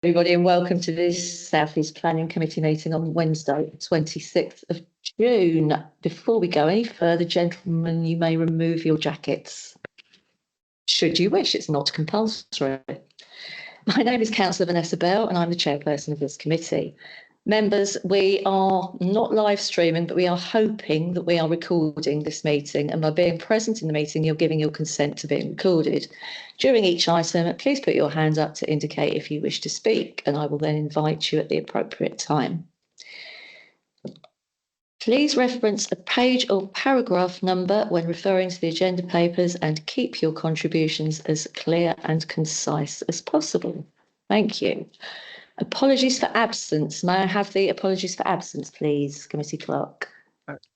Everybody, and welcome to this South East Planning Committee meeting on Wednesday, 26th of June. Before we go any further, gentlemen, you may remove your jackets, should you wish. It's not compulsory. My name is Councillor Vanessa Bell, and I'm the chairperson of this committee. Members, we are not live streaming, but we are hoping that we are recording this meeting, and by being present in the meeting, you're giving your consent to being recorded. During each item, please put your hand up to indicate if you wish to speak, and I will then invite you at the appropriate time. Please reference a page or paragraph number when referring to the agenda papers and keep your contributions as clear and concise as possible. Thank you. Apologies for absence. May I have the apologies for absence, please, Committee Clerk?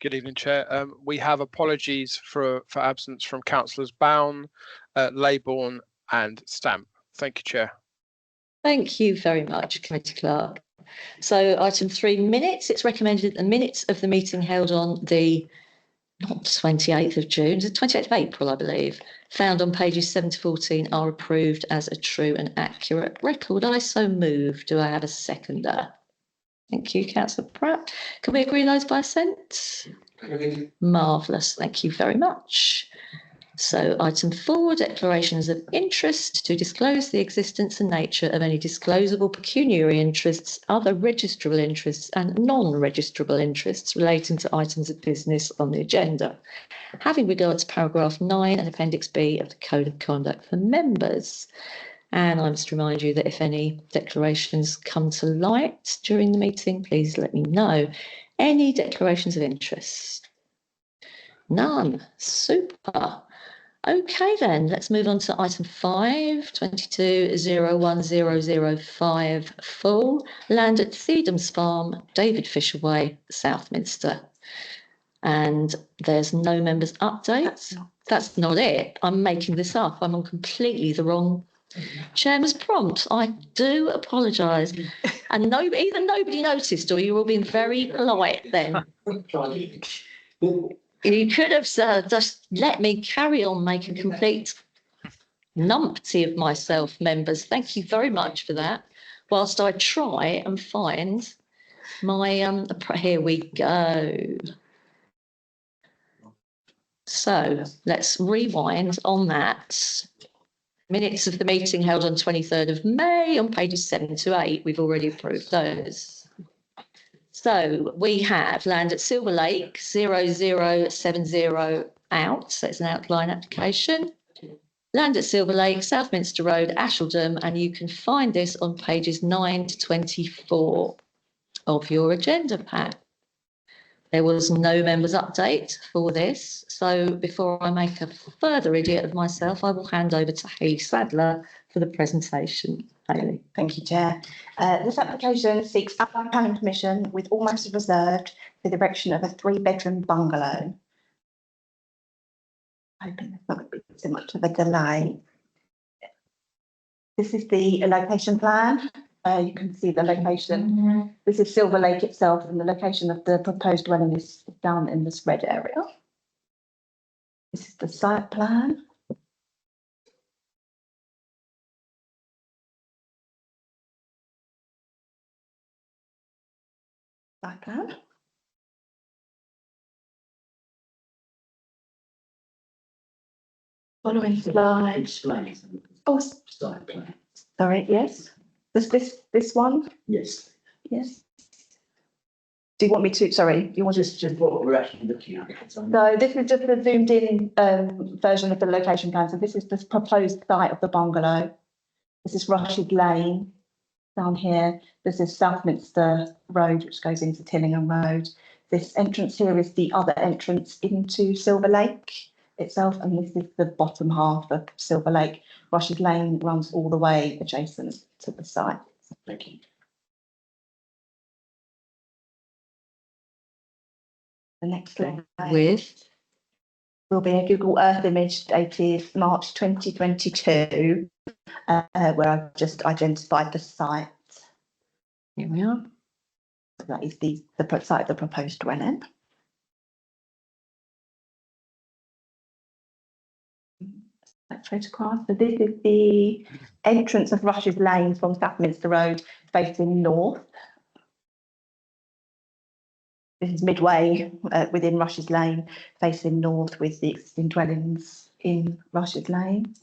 Good evening, Chair. We have apologies for absence from Councillors Bown, Leybourne and Stamp. Thank you, Chair. Thank you very much, Committee Clerk. So item 3, minutes. It's recommended that the minutes of the meeting held on the not 28th of June, the 28th of April, I believe, found on pages 7 to 14 are approved as a true and accurate record. I so move. Do I have a seconder? Thank you, Councillor Pratt. Can we agree those by assent? Marvellous. Thank you very much. So item 4, declarations of interest to disclose the existence and nature of any disclosable pecuniary interests, other registrable interests and non-registrable interests relating to items of business on the agenda, having regard to paragraph 9 and appendix B of the Code of Conduct for members. And I must remind you that if any declarations come to light during the meeting, please let me know. Any declarations of interest? None. Super. Okay, then let's move on to item 5, 22-01005 full land at Theedham's Farm, David Fisher Way, Southminster. And there's no members update. That's not it. I'm making this up. I'm on completely the wrong chairman's prompt. I do apologise. And either nobody noticed or you're all being very polite then. You could have just let me carry on making complete numpty of myself, members. Thank you very much for that. Whilst I try and find my, here we go. So let's rewind on that. Minutes of the meeting held on 23rd of May on pages 7 to 8. We've already approved those. So we have land at Silver Lake 0070 out. So it's an outline application. Land at Silver Lake, Southminster Road, Asheldham, and you can find this on pages 9 to 24 of your agenda pack. There was no members update for this. So before I make a further idiot of myself, I will hand over to Hayley Sadler for the presentation. Hayley. Thank you, Chair. This application seeks outline planning permission with all matters reserved for the erection of a 3-bedroom bungalow. Hoping there's not going to be so much of a delay. This is the location plan. You can see the location. This is Silver Lake itself, and the location of the proposed dwelling is down in this red area. This is the site plan. Site plan. Following slide. Oh, site plan. Sorry, yes. This one? Yes. Yes. Do you want me to, sorry, you want Just what we're actually looking at. So this is just the zoomed in version of the location plan. So this is the proposed site of the bungalow. This is Rashid Lane down here. This is Southminster Road, which goes into Tillingham Road. This entrance here is the other entrance into Silver Lake itself, and this is the bottom half of Silver Lake. Rashid Lane runs all the way adjacent to the site. Thank you. The next slide With will be a Google Earth image dated March 2022, where I've just identified the site. here we are. So that is the site of the proposed dwelling. that photograph. So this is the entrance of Rushes Lane from Southminster Road, facing north. This is midway within Rushes Lane, facing north with the existing dwellings in Rushes Lane.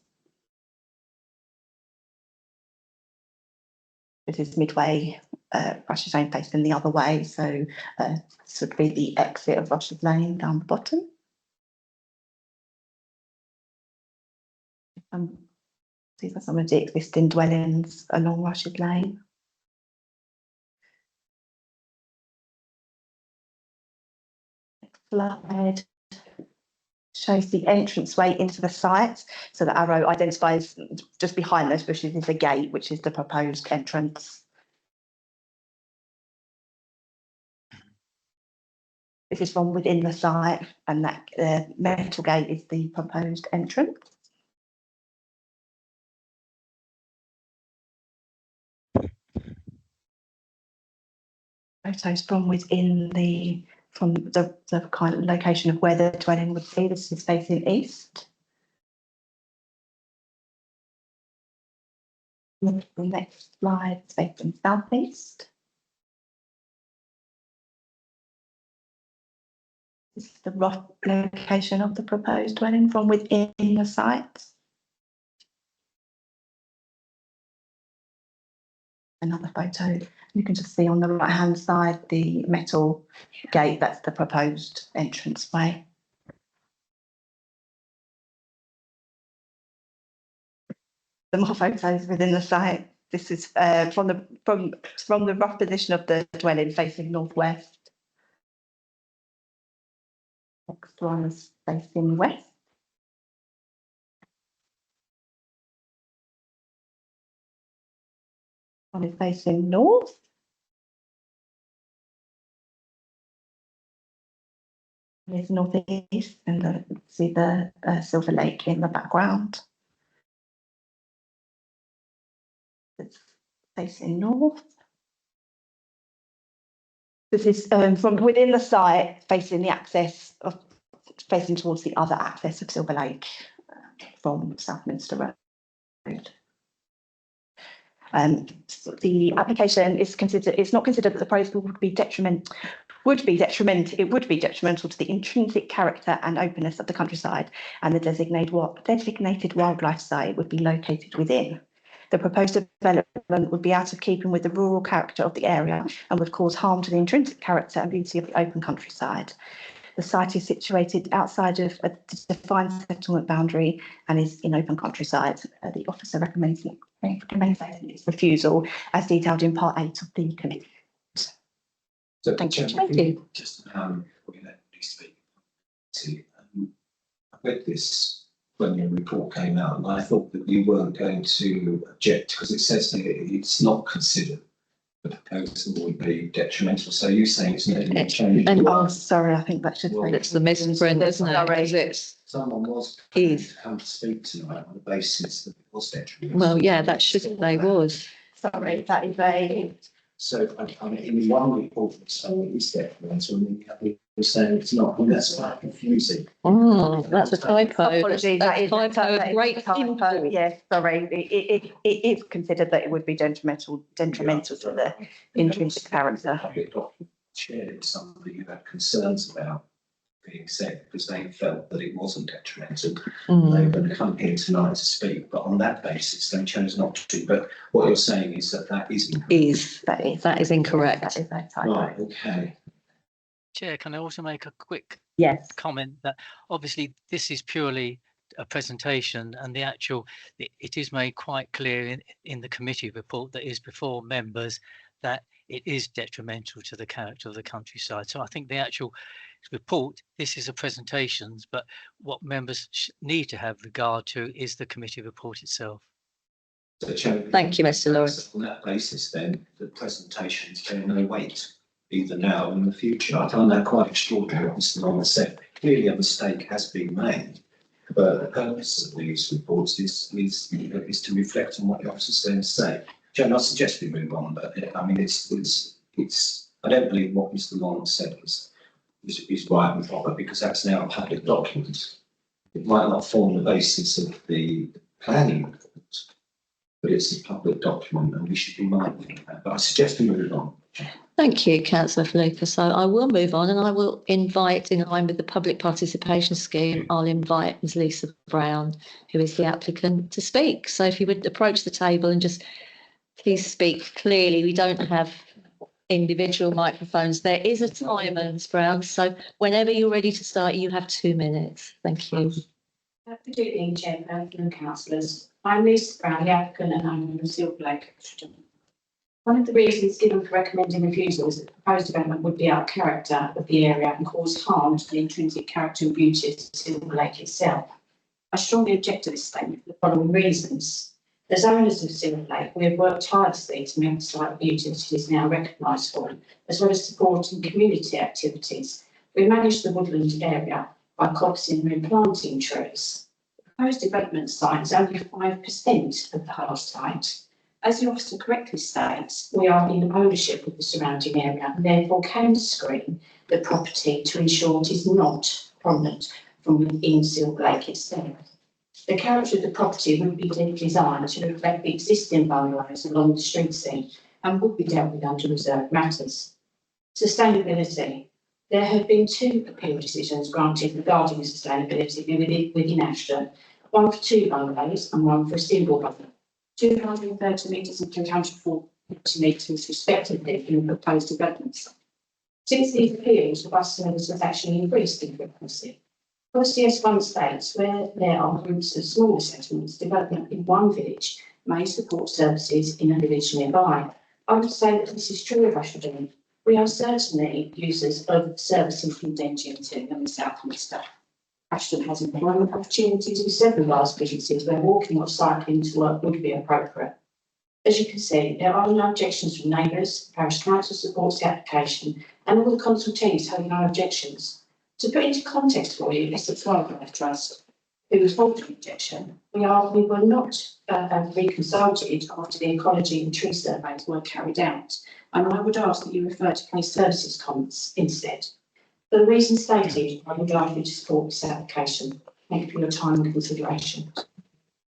This is midway, Rushes Lane facing the other way. So this would be the exit of Rushes Lane down the bottom. These are some of the existing dwellings along Rushes Lane. Slide shows the entranceway into the site. So the arrow identifies just behind those bushes is a gate, which is the proposed entrance. This is from within the site, and that metal gate is the proposed entrance. Photos from within the kind of location of where the dwelling would be. This is facing east. The next slide is facing southeast. This is the rough location of the proposed dwelling from within the site. Another photo. You can just see on the right hand side the metal gate, that's the proposed entranceway. Some more photos within the site. This is from the rough position of the dwelling facing northwest. Next one is facing west. One is facing north. It's northeast, and see the Silver Lake in the background. It's facing north. This is from within the site, facing the access of facing towards the other access of Silver Lake from Southminster Road. So the application is considered. It's not considered that the proposal would be detrimental to the intrinsic character and openness of the countryside, and the designated wildlife site would be located within. The proposed development would be out of keeping with the rural character of the area and would cause harm to the intrinsic character and beauty of the open countryside. The site is situated outside of a defined settlement boundary and is in open countryside. The officer recommends its refusal as detailed in part 8 of the committee. So, Thank you. Chairman, Thank you. Just before we let you speak, I read this when your report came out, and I thought that you weren't going to object because it says that it's not considered the proposal would be detrimental. So you're saying it's not going to change? And Oh, sorry, I think that should Well, say. it's the misprint, isn't it? Sorry. Is it? Someone was Is. come to speak tonight on the basis that it was detrimental. Well, yeah, that should say was. Sorry, that is a. So I mean, in one report, it's saying it is detrimental, and in the other, you're saying it's not. And that's quite confusing. Oh, that's a typo. Apologies, that is That's a typo of great typo. import. Yes, sorry. It is considered that it would be detrimental to the intrinsic character. Public document shared somebody who had concerns about being said because they felt that it wasn't detrimental. They Mm. were going to come here tonight to speak, but on that basis, they chose not to. But what you're saying is that that is incorrect. That is incorrect. That is a typo. Right, okay. Chair, can I also make a quick Yes. comment that obviously this is purely a presentation, and it is made quite clear in the committee report that is before members that it is detrimental to the character of the countryside. So I think the actual report, this is a presentation, but what members need to have regard to is the committee report itself. So, Chairman, Thank you, Mr. Lawrence. On that basis, then, the presentations carry no weight, either now or in the future. I find that quite extraordinary, what Mr. Lawrence said. Clearly, a mistake has been made, but the purpose of these reports is to reflect on what the officers then say. Chairman, I suggest we move on, but I mean, I don't believe what Mr. Lawrence said is right and proper, because that's now a public document. It might not form the basis of the planning report, but it's a public document and we should be mindful of that. But I suggest we move on. Thank you, councillor Fluker. So I will move on and I will invite, in line with the public participation scheme, I'll invite Ms Lisa Brown, who is the applicant, to speak. So if you would approach the table and just please speak clearly. We don't have individual microphones. There is a timer, Ms Brown. So whenever you're ready to start, you have 2 minutes. Thank you. Good evening, Chairperson and councillors. I'm Lisa Brown, the applicant, and I'm from Silver Lake. One of the reasons given for recommending refusal is that the proposed development would be out of character of the area and cause harm to the intrinsic character and beauty of Silver Lake itself. I strongly object to this statement for the following reasons. As owners of Silver Lake, we have worked tirelessly to make the site beauty that it is now recognised for, as well as supporting community activities. We manage the woodland area by copsing and replanting trees. The proposed development site is only 5% of the whole site. As the officer correctly states, we are in ownership of the surrounding area and therefore can screen the property to ensure it is not prominent from within Silver Lake itself. The character of the property would be designed to reflect the existing bungalows along the street scene and would be dealt with under reserved matters. Sustainability. There have been 2 appeal decisions granted regarding sustainability within Ashton, one for 2 bungalows and one for a single bungalow. 230 metres and 240 metres respectively in the proposed developments. Since these appeals, the bus service has actually increased in frequency. Policy S1 states where there are groups of smaller settlements, development in one village may support services in a village nearby. I would say that this is true of Ashton. We are certainly users of services from Denginton and the South Minster. Ashton has employment opportunities with several large businesses where walking or cycling to work would be appropriate. As you can see, there are no objections from neighbours, the parish council supports the application and all the consultees have no objections. To put into context for you, this is Wildlife Trust, who was faulted the objection. We were not reconsulted after the ecology and tree surveys were carried out, and I would ask that you refer to place services comments instead. For the reasons stated, I would like you to support this application. Thank you for your time and consideration.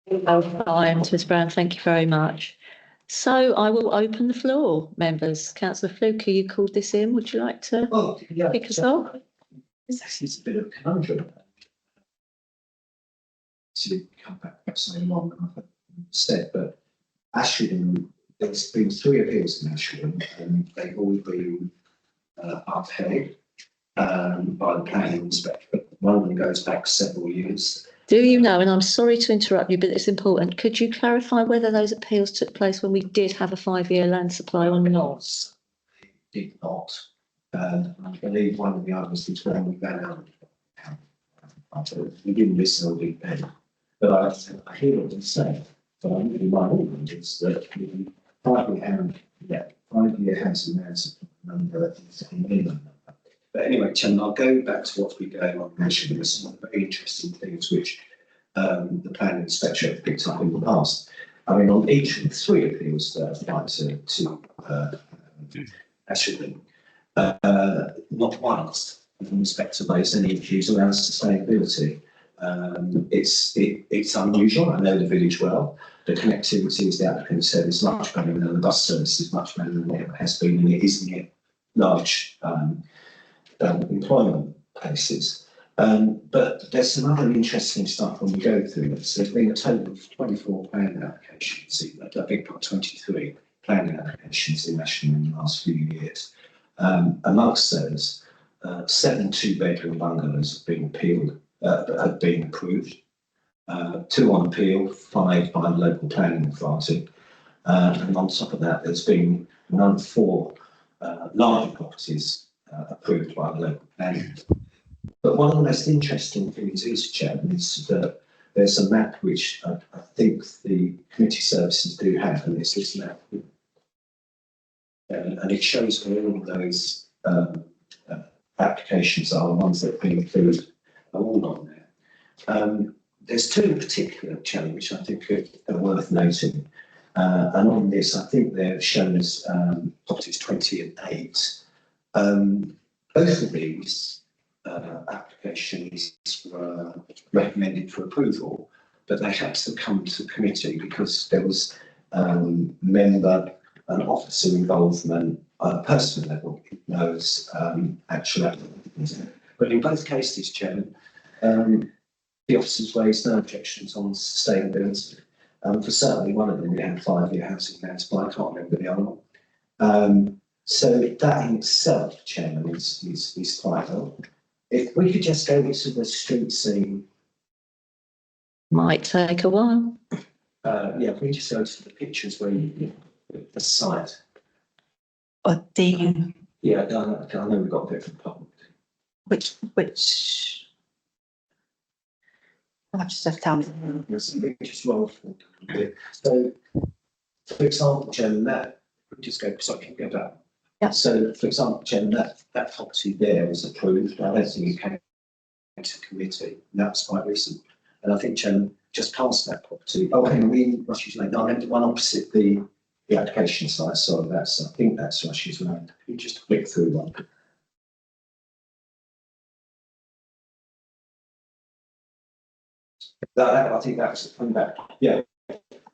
Well timed, Ms Brown. Thank you very much. So I will open the floor, members. Councillor Fluker, you called this in. Would you like to Well, yeah, kick us off? it's a bit of a conundrum. To come back for so long, I've said, but Ashland, there's been 3 appeals in Ashland and they've all been upheld by the planning inspector. One of them goes back several years. Do you know, and I'm sorry to interrupt you, but it's important, could you clarify whether those appeals took place when we did have a 5-year land supply or not? Did not. I believe one of the others was when we ran out. We didn't listen or deep end. But I hear what you say, but I really my argument is that the 5-year housing land supply number is a minimum number. But anyway, Chairman, I'll go back to what's been going on nationally. There's some very interesting things which the planning inspection have picked up in the past. I mean, on each of the 3 appeals that apply to Ashland, not once have the inspector raised any issues around sustainability. It's unusual. I know the village well. The connectivity, as the applicant said, is much better than the bus service is much better than it has been, and it is near large employment places. But there's some other interesting stuff when we go through this. There's been a total of 24 planning applications, I think 23 planning applications in Ashton in the last few years. Amongst those, 7 2-bedroom bungalows have been approved. 2 on appeal, 5 by the local planning authority. And on top of that, there's been another 4 larger properties approved by the local planning. But one of the most interesting things is, Chairman, is that there's a map which I think the committee services do have, and it's this map. And it shows where all of those applications are, the ones that have been approved are all on there. There's 2 in particular, Chairman, which I think are worth noting. And on this, I think they're shown as properties 20 and 8. Both of these applications were recommended for approval, but they had to come to committee because there was member and officer involvement at a personal level, knows actual applicants. But in both cases, Chairman, the officers raised no objections on sustainability. For certainly one of them, we had 5-year housing plans, but I can't remember the other one. So that in itself, Chairman, is quite low. If we could just go into the street scene. Might take a while. Yeah, if we just go to the pictures where the site. Or the, Yeah, I know we've got a bit of a problem. which, I'll just tell me. Just roll forward a bit. So, for example, Chairman, that, we just go, sorry, can you go back? Yeah. So, for example, Chairman, that property there was approved. I don't think it came to committee. And that was quite recent. And I think, Chairman, just past that property. Oh, hang on, we Rush's Lane. No, I meant the one opposite the application site. Sorry, I think that's Rush's Lane. You just flick through one. I think that's coming back. Yeah,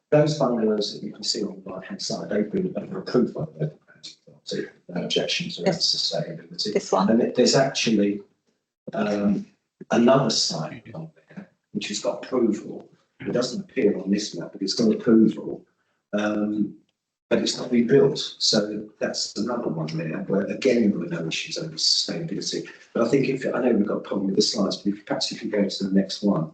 those bungalows that you can see on the right-hand side, they've been approved by the local council. So no objections around sustainability. This one. And there's actually another site on there which has got approval. It doesn't appear on this map, but it's got approval. But it's not been built. So that's another one there where again there were no issues over sustainability. But I think I know we've got a problem with the slides, but perhaps if you go to the next one.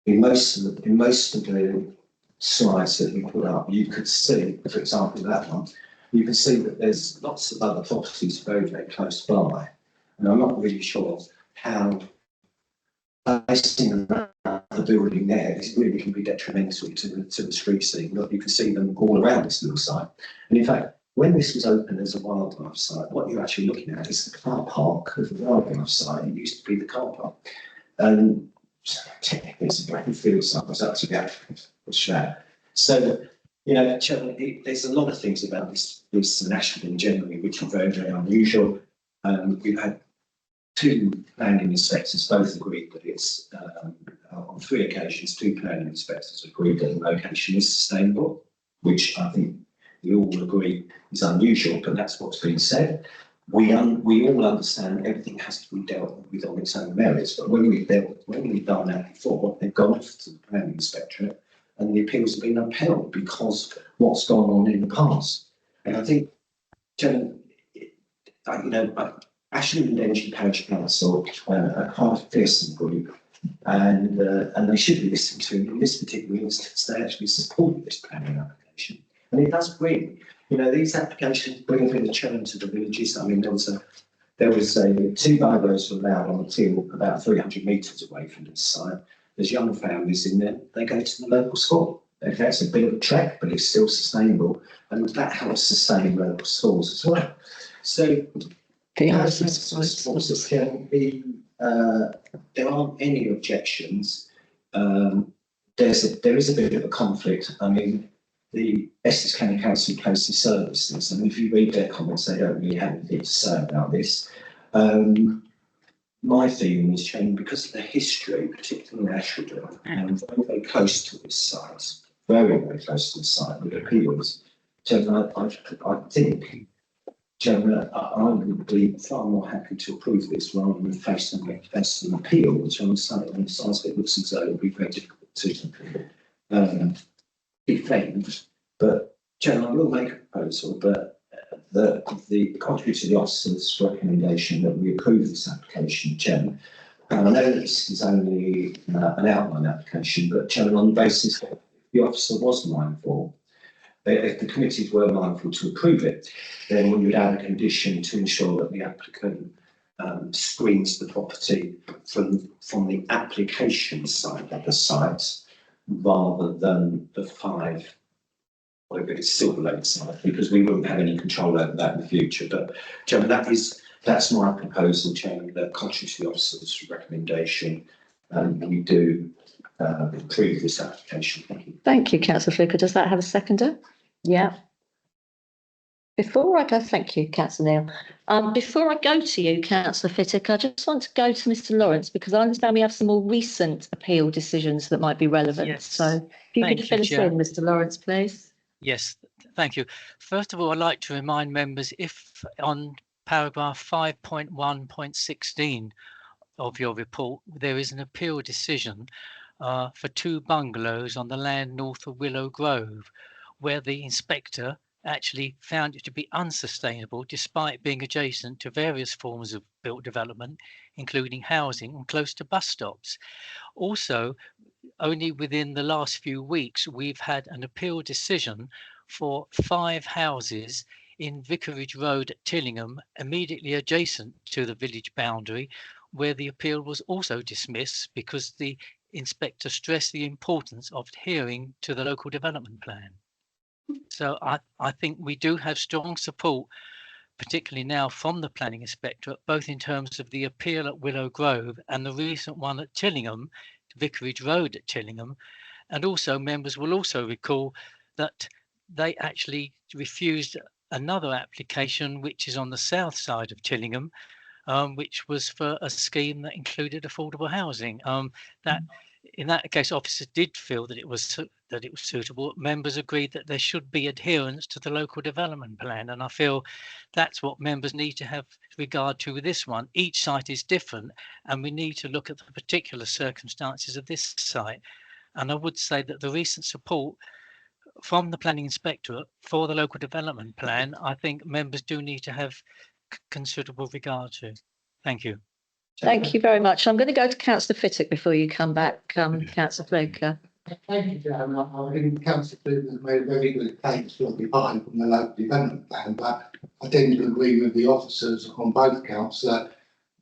In most of the slides that we put up, you could see, for example, that one, you can see that there's lots of other properties very, very close by. And I'm not really sure how placing the building there is really can be detrimental to the street scene. Look, you can see them all around this little site. And in fact, when this was open as a wildlife site, what you're actually looking at is the car park of the wildlife site. It used to be the car park. And technically it's a black field site, it's actually that. So, you know, there's a lot of things about this national in general which are very, very unusual. We've had 2 planning inspectors both agreed that it's on 3 occasions 2 planning inspectors agreed that the location is sustainable, which I think we all agree is unusual, but that's what's been said. We all understand everything has to be dealt with on its own merits, but when we've done that before, they've gone off to the planning inspectorate and the appeals have been upheld because what's gone on in the past. And I think, Ashland and Dengie Parish Council are part of Pearson Group, and they should be listened to. In this particular instance, they actually support this planning application, and it does bring, these applications bring a bit of churn to the villages. I mean, there was 2 bungalows were allowed on the field about 300 metres away from this site. There's young families in there. They go to the local school. Okay, it's a bit of a trek, but it's still sustainable, and that helps sustain local schools as well. So. There aren't any objections. There is a bit of a conflict. I mean, the Essex County Council places services, and if you read their comments, they don't really have anything to say about this. My feeling is changing because of the history, particularly in Ashford, and very, very close to this site, very, very close to this site with appeals. So I think. Chairman, I would be far more happy to approve this rather than face an appeal, which on the side of it looks as though it would be very difficult to defend. But Chairman, I will make a proposal, but contrary to the officer's recommendation that we approve this application, Chairman. And I know that this is only an outline application, but Chairman, on the basis that the officer was mindful. If the committees were mindful to approve it, then we would add a condition to ensure that the applicant screens the property from the application side of the site rather than the 5, whatever it's Silver Lake site, because we wouldn't have any control over that in the future. But Chairman, that's my proposal, Chairman, that contrary to the officer's recommendation, we do approve this application. Thank you. Thank you, Councillor Flicker. Does that have a seconder? Yeah. Before I go, thank you, Councillor Neil. Before I go to you, Councillor Fittick, I just want to go to Mr Lawrence because I understand we have some more recent appeal decisions that might be relevant. Yes. So if you Thank could you, fill us Chair. in, Mr Lawrence, please. Yes, thank you. First of all, I'd like to remind members if on paragraph 5.1.16 of your report, there is an appeal decision for 2 bungalows on the land north of Willow Grove, where the inspector actually found it to be unsustainable despite being adjacent to various forms of built development, including housing and close to bus stops. Also, only within the last few weeks, we've had an appeal decision for 5 houses in Vicarage Road at Tillingham, immediately adjacent to the village boundary, where the appeal was also dismissed because the inspector stressed the importance of adhering to the local development plan. So I think we do have strong support, particularly now from the planning inspectorate, both in terms of the appeal at Willow Grove and the recent one at Tillingham, Vicarage Road at Tillingham. And also members will also recall that they actually refused another application, which is on the south side of Tillingham, which was for a scheme that included affordable housing. That in that case, officers did feel that it was suitable. Members agreed that there should be adherence to the local development plan, and I feel that's what members need to have regard to with this one. Each site is different, and we need to look at the particular circumstances of this site. And I would say that the recent support from the planning inspectorate for the local development plan, I think members do need to have considerable regard to. Thank you. Thank you very much. I'm going to go to Councillor Fittick before you come back, Councillor Fluker. Thank you, Chairman. I think Councillor Fluker has made a very good case for the behind from the local development plan, but I tend to agree with the officers on both counts that,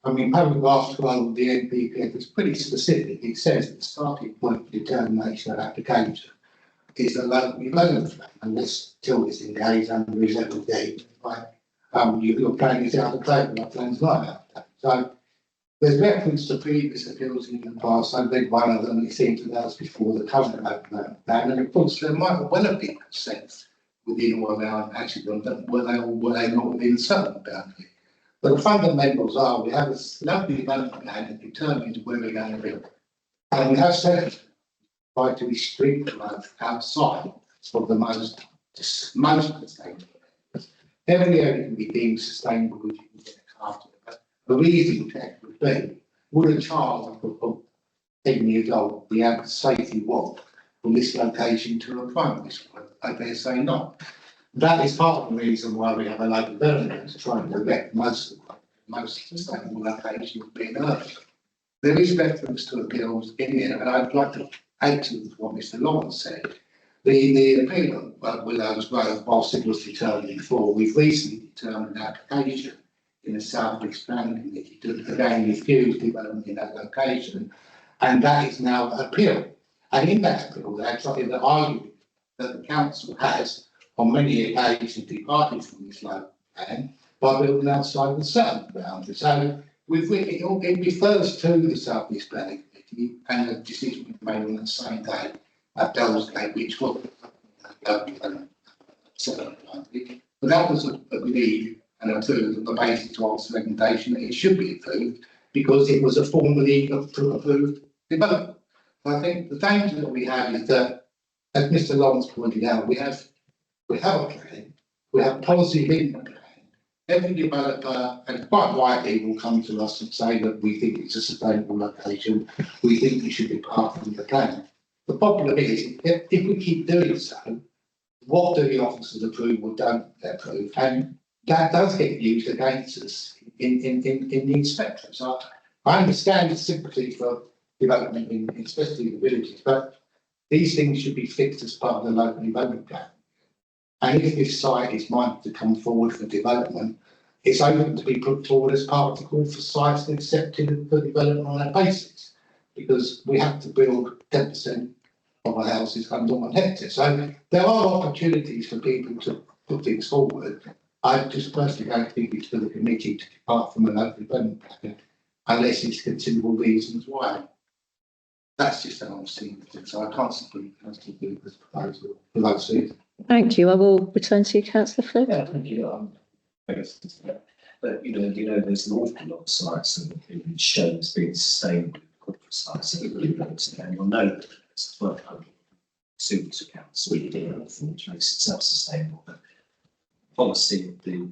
I mean, paragraph 12 of the NPPF is pretty specific. It says the starting point for determination of application is the local development plan, unless till it's engaged under his level D. Right? Your plan is out of date, my plan's not out of date. So there's reference to previous appeals in the past. I think one of them, it seems to us before the current local plan, and of course there might well have been consent within or around actually were they not within certain boundary. But the fundamentals are we have a local development plan that determines where we're going to build. And we have said try to restrict growth outside of the most sustainable areas. Every area can be deemed sustainable, which you can get after. But the reason check would be, would a child of 10 years old be able to safely walk from this location to a primary school? I dare say not. That is part of the reason why we have a local development to try and direct most sustainable locations being urban. There is reference to appeals in here, and I'd like to add to what Mr. Lawrence said. The appeal at Willows Grove, whilst it was determined before, we've recently determined an application in the South East Planning Committee to again refuse development in that location, and that is now appealed. And in that appeal, they tried to argue that the council has, on many occasions, departed from this local plan by building outside the certain boundary. So it refers to the South East Planning Committee, and the decision was made on the same day at Dellsgate, which was certain boundary. But that was agreed and approved on the basis of the recommendation that it should be approved because it was a formally approved development. I think the danger that we have is that, as Mr. Lawrence pointed out, we have a plan, we have policy in the plan. Every developer, and quite rightly, will come to us and say that we think it's a sustainable location, we think we should depart from the plan. The problem is, if we keep doing so, what do the officers approve or don't approve? And that does get used against us in the inspectorate. So I understand the sympathy for development in especially the villages, but these things should be fixed as part of the local development plan. And if this site is minded to come forward for development, it's open to be put forward as part of the call for sites and accepted for development on that basis, because we have to build 10% of our houses under 1 hectare. So there are opportunities for people to put things forward. I just personally don't think it's for the committee to depart from a local development plan unless it's considerable reasons why. That's just an honest thing. So I can't support this proposal for those reasons. Thank you. I will return to you, councillor Flynn. Yeah, thank you. But there's an awful lot of sites that have been shown as being sustained corporate sites, and you'll know that it's 1,200 students accounts which makes it self-sustainable. But policy of the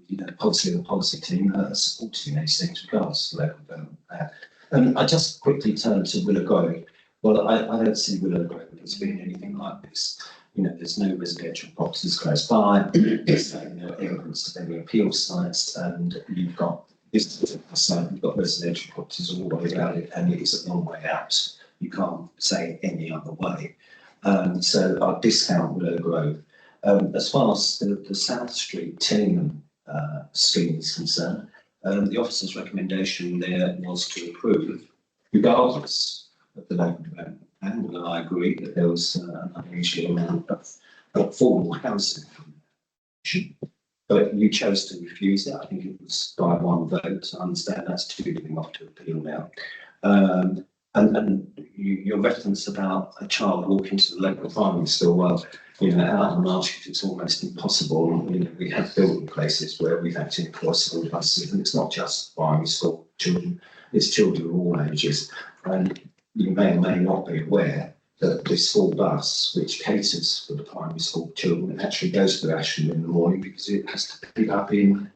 policy team are supporting these things regardless of local development plan. And I just quickly turn to Willow Grove. Well, I don't see Willow Grove as being anything like this. There's no residential properties close by. There's no evidence of any appeal sites, and you've got this particular site. You've got residential properties all the way around it, and it is a long way out. You can't say any other way. So I discount Willow Grove. As far as the South Street Tillingham scheme is concerned, the officer's recommendation there was to approve, regardless of the local development. And I agree that there was an unusual amount of affordable housing. But you chose to refuse it. I think it was by one vote. I understand that's too giving off to appeal now. And your reference about a child walking to the local primary school, well, out on Marsh, it's almost impossible. We have building places where we've had to employ school buses, and it's not just primary school children, it's children of all ages. And you may or may not be aware that the school bus, which caters for the primary school children, actually goes to Ashton in the morning because it has to pick up in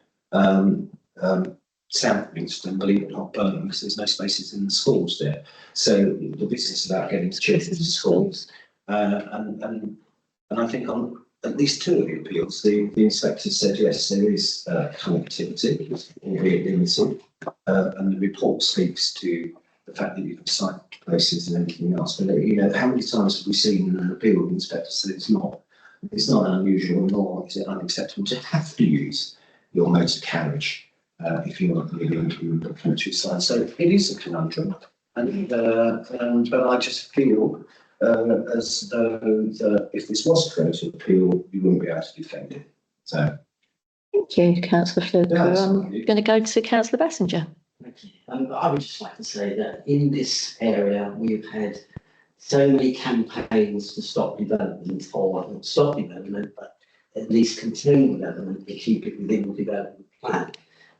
South Kingston, believe it or not, Burnham, because there's no spaces in the schools there. So the business about getting the children to schools, and I think on at least two of the appeals, the inspector said yes, there is connectivity, albeit limited, and the report speaks to the fact that you can cite places and everything else. But how many times have we seen an appeal the inspector said it's not unusual nor is it unacceptable to have to use your motor carriage if you're not living in the countryside. So it is a conundrum, but I just feel as though if this was to go to appeal, you wouldn't be able to defend it. So Thank you, councillor Flynn. Yeah, that's I'm fine. going to go to councillor Bassinger. Thank you. I would just like to say that in this area, we've had so many campaigns to stop development, or not stop development, but at least contain development to keep it within the development plan.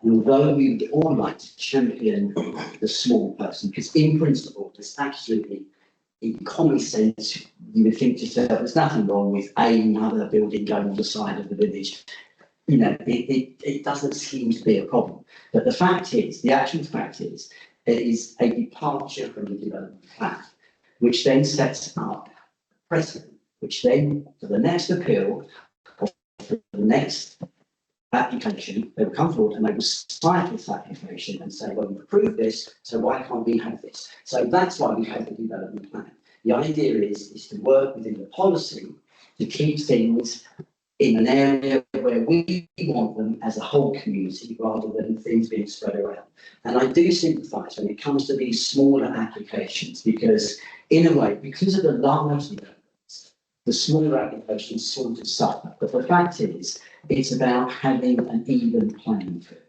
And although we would all like to champion the small person, because in principle, there's absolutely, in common sense, you would think to yourself, there's nothing wrong with another building going on the side of the village. It doesn't seem to be a problem. But the actual fact is, it is a departure from the development plan, which then sets up precedent, which then, for the next appeal, or for the next application, they will come forward and they will cite this application and say, well, we've approved this, so why can't we have this? So that's why we have the development plan. The idea is to work within the policy to keep things in an area where we want them as a whole community rather than things being spread around. And I do sympathise when it comes to these smaller applications, because in a way, because of the large developments, the smaller applications sort of suffer. But the fact is, it's about having an even playing field.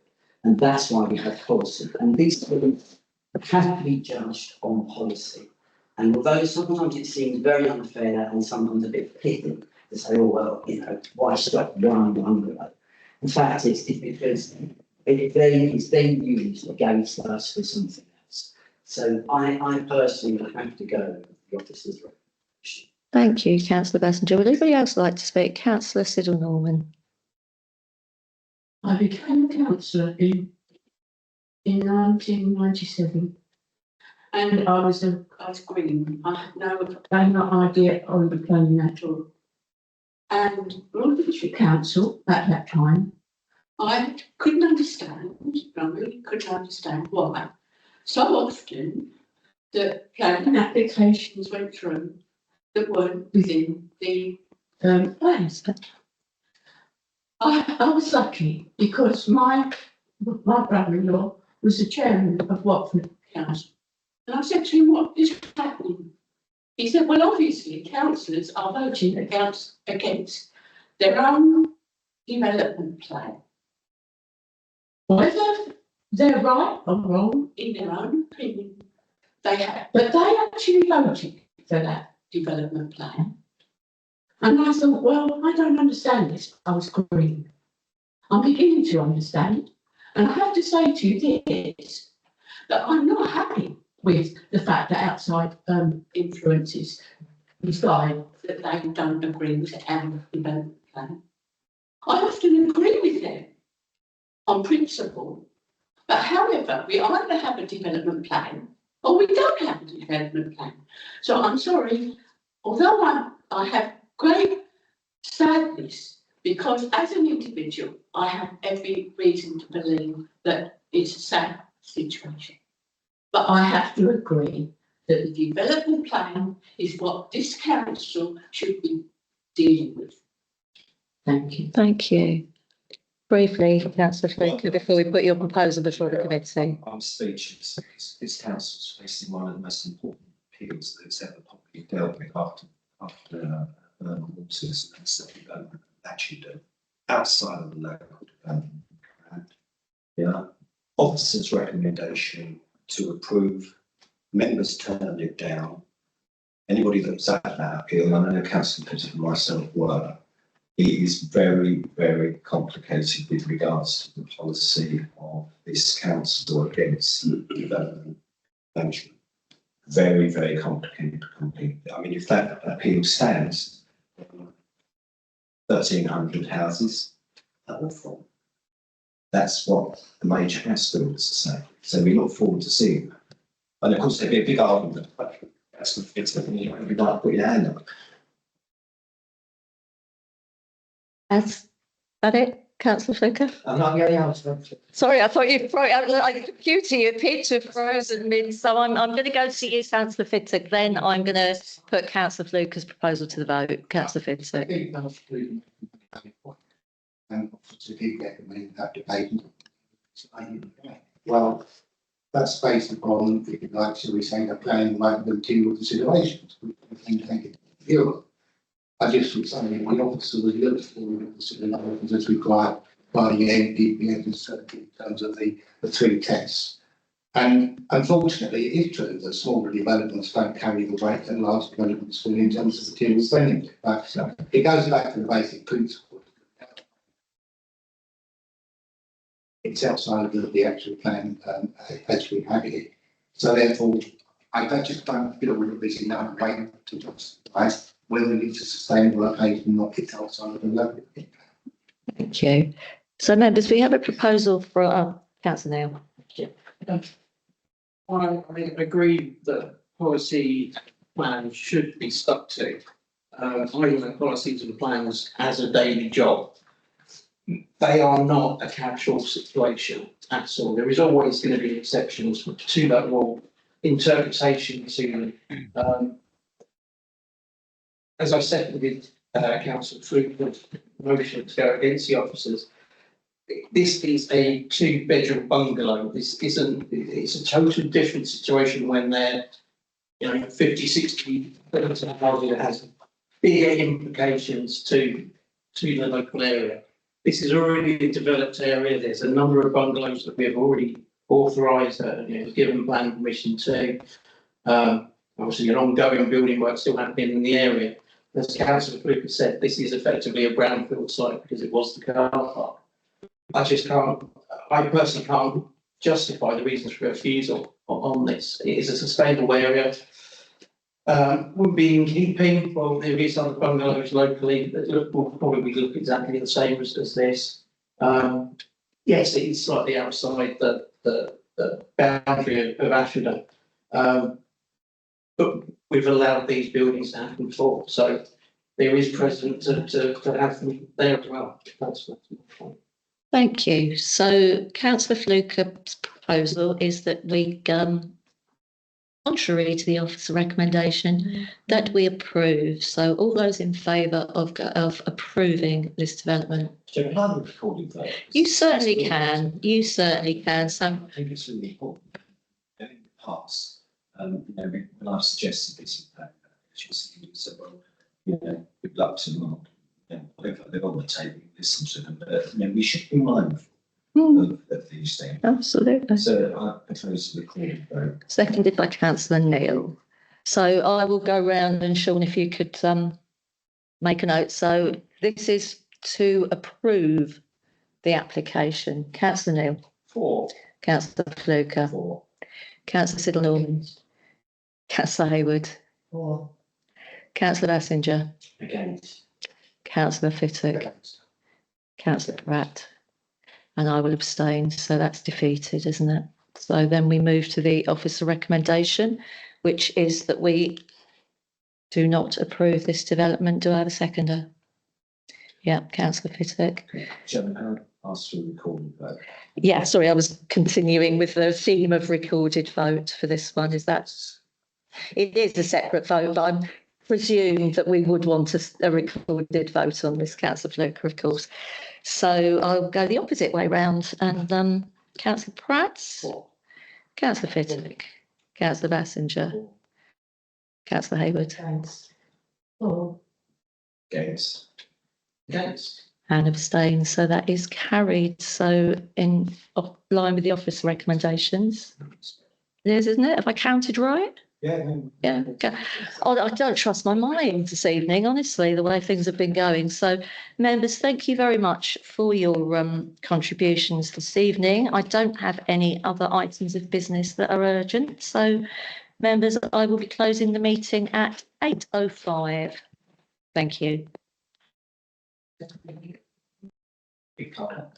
And that's why we have policy. And these things have to be judged on policy. And although sometimes it seems very unfair and sometimes a bit pithy, to say, oh, well, why stop one bungalow? In fact, it's because it's then used against us for something else. So I personally would have to go with the officer's recommendation. Thank you, councillor Bassinger. Would anybody else like to speak? Councillor Siddle Norman. I became a councillor in 1997, and I was green. I had no idea I would be planning that all. And Royal Council at that time, I couldn't understand, I really couldn't understand why so often the planning applications went through that weren't within the plans. I was lucky because my brother-in-law was the chairman of Watford Council. And I said to him, what is happening? He said, well, obviously, councillors are voting against their own development plan. Whether they're right or wrong in their own opinion, they have, but they actually voted for that development plan. And I thought, well, I don't understand this. I was green. I'm beginning to understand. And I have to say to you this, that I'm not happy with the fact that outside influences decide that they don't agree with our development plan. I often agree with them on principle, but however, we either have a development plan or we don't have a development plan. So I'm sorry, although I have great sadness, because as an individual, I have every reason to believe that it's a sad situation. But I have to agree that the development plan is what this council should be dealing with. Thank you. Thank you. Briefly, councillor Fluker, before we put your proposal before the committee. I'm speechless. This council's facing one of the most important appeals that it's ever probably dealt with after waters and stuff development actually do outside of the local development. And yeah, officer's recommendation to approve, members turned it down. Anybody that was at that appeal, I know councillor Pitt and myself were. It is very, very complicated with regards to the policy of this council against development management. Very, very complicated. I mean, if that appeal stands, 1,300 houses are awful. That's what the major house builders say. So we look forward to seeing that. And of course, there'd be a big argument, but that's the it's the thing you might put your hand up. Is that it, councillor Fluker? I'm not going out. Sorry, I thought you froze. Like the computer, you appeared to have frozen mid. So I'm going to go to you, councillor Fittock. Then I'm going to put councillor Fluker's proposal to the vote. Councillor I Fittock. think that's really a valid point. And obviously did recommend that debate. Well, that's based upon, if you like, shall we say, the planning might continue considerations. We can take it to Europe. I just would say the officer was looked for the considerations as required by the NPPF in terms of the three tests. And unfortunately, it is true that smaller developments don't carry the weight that large developments will in terms of material spending. But it goes back to the basic principle. It's outside of the actual plan as we have it. So therefore, I just don't feel that there's enough weight to justify whether it's a sustainable location or not. It's outside of the local plan. Thank you. So members, we have a proposal for councillor Neil. I agree that policy plan should be stuck to. I look policies and plans as a daily job. They are not a catch-all situation at all. There is always going to be exceptions to that rule, interpretation to as I said with council through the motion to go against the officers. This is a 2-bedroom bungalow. This isn't, it's a totally different situation when they're, 50, 60, 70 houses. It has bigger implications to the local area. This is already a developed area. There's a number of bungalows that we have already authorised, given planning permission to. Obviously, an ongoing building work still happening in the area. As Councillor Fluker said, this is effectively a brownfield site because it was the car park. I personally can't justify the reasons for refusal on this. It is a sustainable area. Would be in keeping. Well, there is other bungalows locally that will probably look exactly the same as this. Yes, it is slightly outside the boundary of Ashford, but we've allowed these buildings to happen before, so there is precedent to have them there as well. That's my point. Thank you. So councillor Fluker's proposal is that we, contrary to the officer recommendation, that we approve. So all those in favour of approving this development? So can I record it though? You certainly can. You certainly can. So I think it's really important. In the past, when I've suggested this, she said, well, good luck to them. Whatever they're on the table, listen to them. But we should be mindful of these things. Absolutely. So I propose to record vote. Seconded by councillor Neil. So I will go round and Sean, if you could make a note. So this is to approve the application. Councillor Neil, For. Councillor Fluker, For. Councillor Siddle Norman, Councillor Hayward, For. Councillor Bassenger, Against. Councillor Fittock, Councillor Pratt, and I will abstain. So that's defeated, isn't it? So then we move to the officer recommendation, which is that we do not approve this development. Do I have a seconder? Yeah, Councillor Fittock. Chairman, Howard asked for a recorded vote. Yeah, sorry, I was continuing with the theme of recorded vote for this one. Is that? It is a separate vote, but I presume that we would want a recorded vote on this, Councillor Fluker, of course. So I'll go the opposite way round and Councillor Pratt, Councillor Fittock, Councillor Bassenger, Councillor Hayward, Against. For. Against. Against. and abstain. So that is carried. So in line with the office recommendations. It is, isn't it? Have I counted right? Yeah. Yeah. Okay. Oh, I don't trust my mind this evening, honestly, the way things have been going. So, members, thank you very much for your contributions this evening. I don't have any other items of business that are urgent. So, members, I will be closing the meeting at 8:05. Thank you. Big colour.